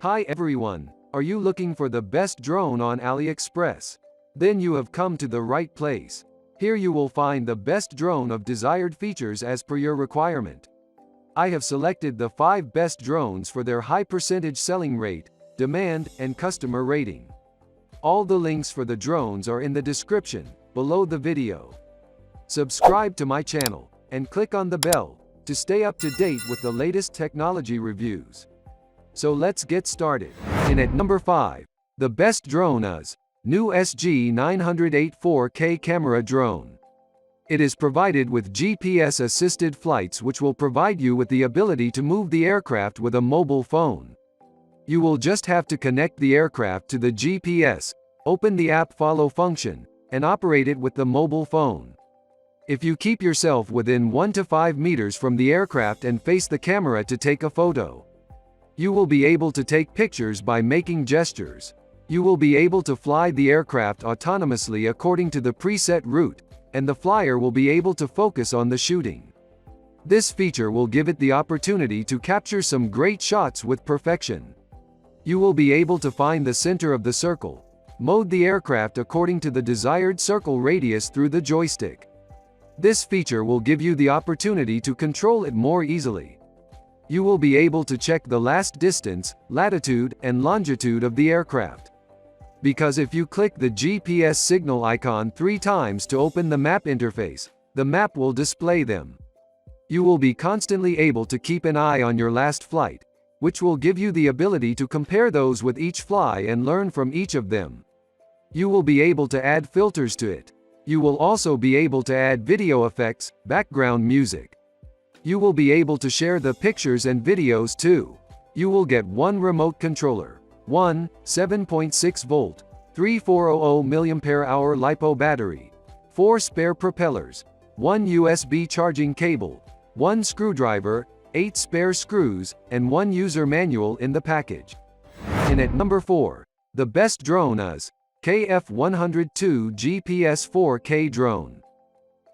Hi everyone, are you looking for the best drone on Aliexpress? Then you have come to the right place. Here you will find the best drone of desired features as per your requirement. I have selected the 5 best drones for their high percentage selling rate, demand, and customer rating. All the links for the drones are in the description, below the video. Subscribe to my channel, and click on the bell, to stay up to date with the latest technology reviews. So let's get started. In at number 5, the best drone is new SJ908 4K camera drone. It is provided with GPS-assisted flights which will provide you with the ability to move the aircraft with a mobile phone. You will just have to connect the aircraft to the GPS, open the app follow function, and operate it with the mobile phone. If you keep yourself within 1 to 5 meters from the aircraft and face the camera to take a photo, you will be able to take pictures by making gestures. You will be able to fly the aircraft autonomously according to the preset route, and the flyer will be able to focus on the shooting. This feature will give it the opportunity to capture some great shots with perfection. You will be able to find the center of the circle, mode the aircraft according to the desired circle radius through the joystick. This feature will give you the opportunity to control it more easily. You will be able to check the last distance, latitude, and longitude of the aircraft. Because if you click the GPS signal icon 3 times to open the map interface, the map will display them. You will be constantly able to keep an eye on your last flight, which will give you the ability to compare those with each fly and learn from each of them. You will be able to add filters to it. You will also be able to add video effects, background music. You will be able to share the pictures and videos too. You will get 1 remote controller, 1 7.6 volt, 3400 mAh LiPo battery, 4 spare propellers, 1 USB charging cable, 1 screwdriver, 8 spare screws, and 1 user manual in the package. And at number 4, the best drone is F11 GPS 4K drone.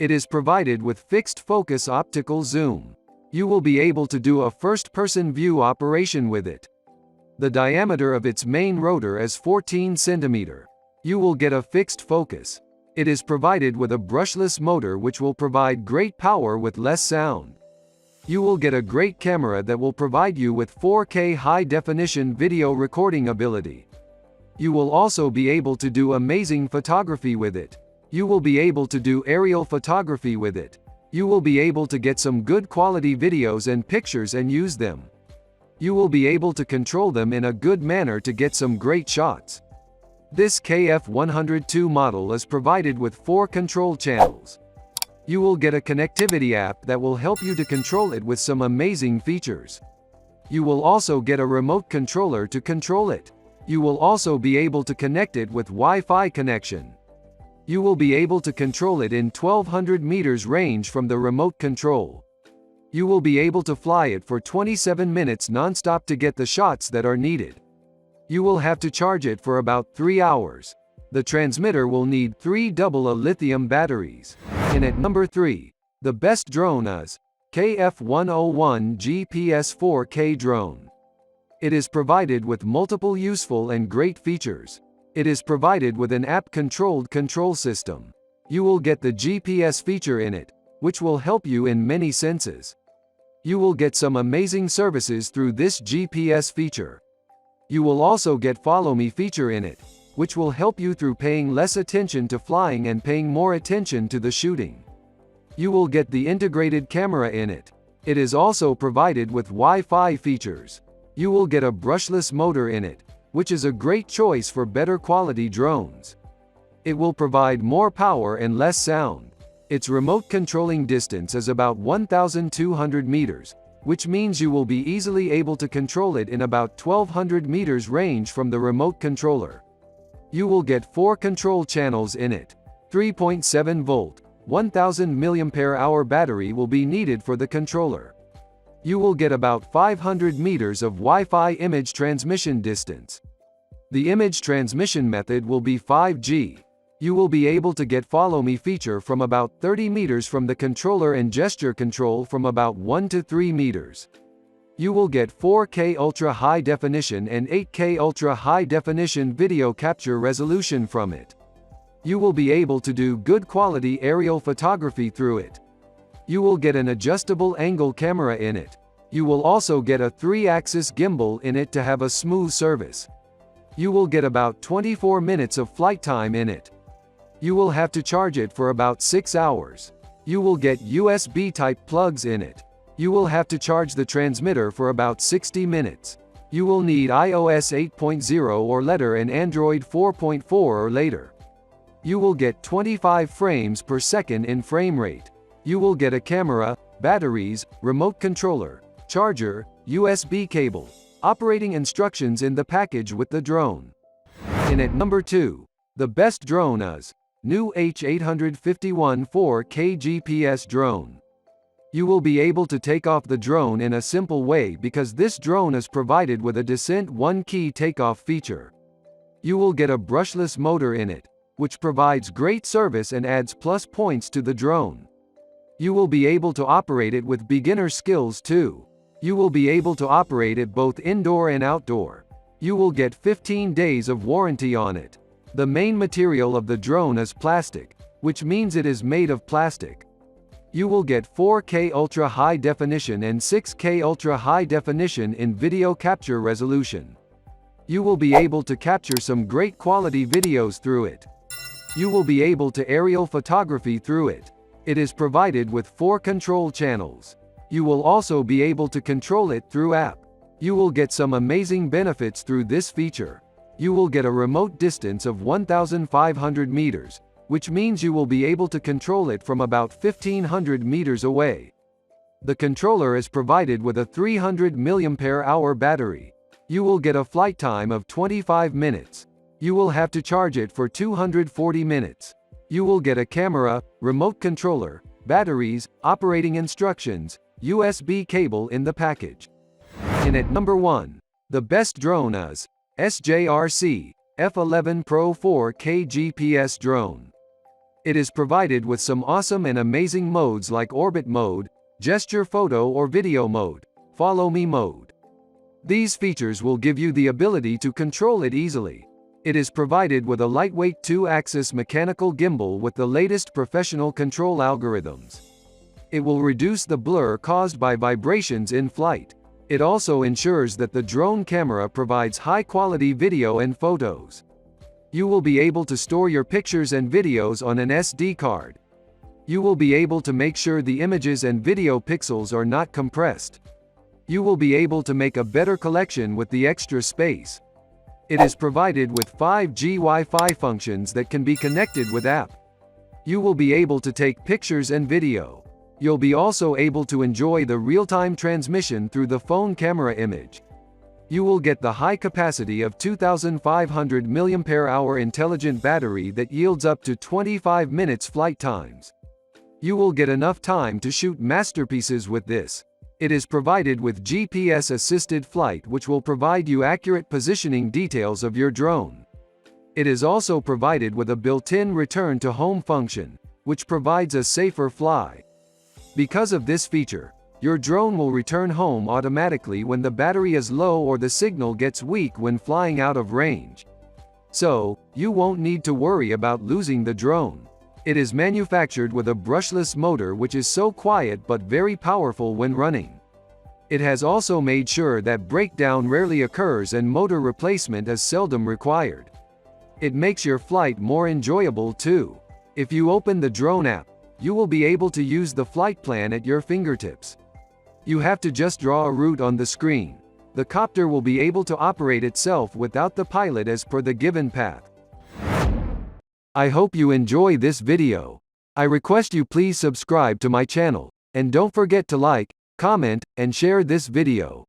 It is provided with fixed focus optical zoom. You will be able to do a first-person view operation with it. The diameter of its main rotor is 14 cm. You will get a fixed focus. It is provided with a brushless motor which will provide great power with less sound. You will get a great camera that will provide you with 4K high-definition video recording ability. You will also be able to do amazing photography with it. You will be able to do aerial photography with it. You will be able to get some good quality videos and pictures and use them. You will be able to control them in a good manner to get some great shots. This F102 model is provided with 4 control channels. You will get a connectivity app that will help you to control it with some amazing features. You will also get a remote controller to control it. You will also be able to connect it with Wi-Fi connection. You will be able to control it in 1200 meters range from the remote control. You will be able to fly it for 27 minutes non-stop to get the shots that are needed. You will have to charge it for about 3 hours. The transmitter will need 3 AA lithium batteries. And at number 3, the best drone is F101 GPS 4K drone. It is provided with multiple useful and great features. It is provided with an app-controlled control system. You will get the GPS feature in it, which will help you in many senses. You will get some amazing services through this GPS feature. You will also get Follow Me feature in it, which will help you through paying less attention to flying and paying more attention to the shooting. You will get the integrated camera in it. It is also provided with Wi-Fi features. You will get a brushless motor in it, which is a great choice for better quality drones. It will provide more power and less sound. Its remote controlling distance is about 1,200 meters, which means you will be easily able to control it in about 1,200 meters range from the remote controller. You will get 4 control channels in it. 3.7 volt, 1000 mAh battery will be needed for the controller. You will get about 500 meters of Wi-Fi image transmission distance. The image transmission method will be 5G. You will be able to get Follow Me feature from about 30 meters from the controller and gesture control from about 1 to 3 meters. You will get 4K Ultra High Definition and 8K Ultra High Definition video capture resolution from it. You will be able to do good quality aerial photography through it. You will get an adjustable angle camera in it. You will also get a 3-axis gimbal in it to have a smooth service. You will get about 24 minutes of flight time in it. You will have to charge it for about 6 hours. You will get USB-type plugs in it. You will have to charge the transmitter for about 60 minutes. You will need iOS 8.0 or later and Android 4.4 or later. You will get 25 frames per second in frame rate. You will get a camera, batteries, remote controller, charger, USB cable, operating instructions in the package with the drone. In at number 2, the best drone is new H851 4K GPS drone. You will be able to take off the drone in a simple way because this drone is provided with a Descent 1-key takeoff feature. You will get a brushless motor in it, which provides great service and adds plus points to the drone. You will be able to operate it with beginner skills too. You will be able to operate it both indoor and outdoor. You will get 15 days of warranty on it. The main material of the drone is plastic, which means it is made of plastic. You will get 4K Ultra High Definition and 6K Ultra High Definition in video capture resolution. You will be able to capture some great quality videos through it. You will be able to aerial photography through it. It is provided with 4 control channels. You will also be able to control it through app. You will get some amazing benefits through this feature. You will get a remote distance of 1,500 meters, which means you will be able to control it from about 1,500 meters away. The controller is provided with a 300 mAh battery. You will get a flight time of 25 minutes. You will have to charge it for 240 minutes. You will get a camera, remote controller, batteries, operating instructions, USB cable in the package. In at number 1, the best drone is SJRC F11 PRO 4K GPS drone. It is provided with some awesome and amazing modes like orbit mode, gesture photo or video mode, follow me mode. These features will give you the ability to control it easily. It is provided with a lightweight 2-axis mechanical gimbal with the latest professional control algorithms. It will reduce the blur caused by vibrations in flight. It also ensures that the drone camera provides high-quality video and photos. You will be able to store your pictures and videos on an SD card. You will be able to make sure the images and video pixels are not compressed. You will be able to make a better collection with the extra space. It is provided with 5G Wi-Fi functions that can be connected with app. You will be able to take pictures and video. You'll be also able to enjoy the real-time transmission through the phone camera image. You will get the high capacity of 2,500 mAh intelligent battery that yields up to 25 minutes flight times. You will get enough time to shoot masterpieces with this. It is provided with GPS-assisted flight which will provide you accurate positioning details of your drone. It is also provided with a built-in return-to-home function, which provides a safer fly. Because of this feature, your drone will return home automatically when the battery is low or the signal gets weak when flying out of range. So, you won't need to worry about losing the drone. It is manufactured with a brushless motor which is so quiet but very powerful when running. It has also made sure that breakdown rarely occurs and motor replacement is seldom required. It makes your flight more enjoyable too. If you open the drone app, you will be able to use the flight plan at your fingertips. You have to just draw a route on the screen. The copter will be able to operate itself without the pilot as per the given path. I hope you enjoy this video. I request you please subscribe to my channel, and don't forget to like, comment, and share this video.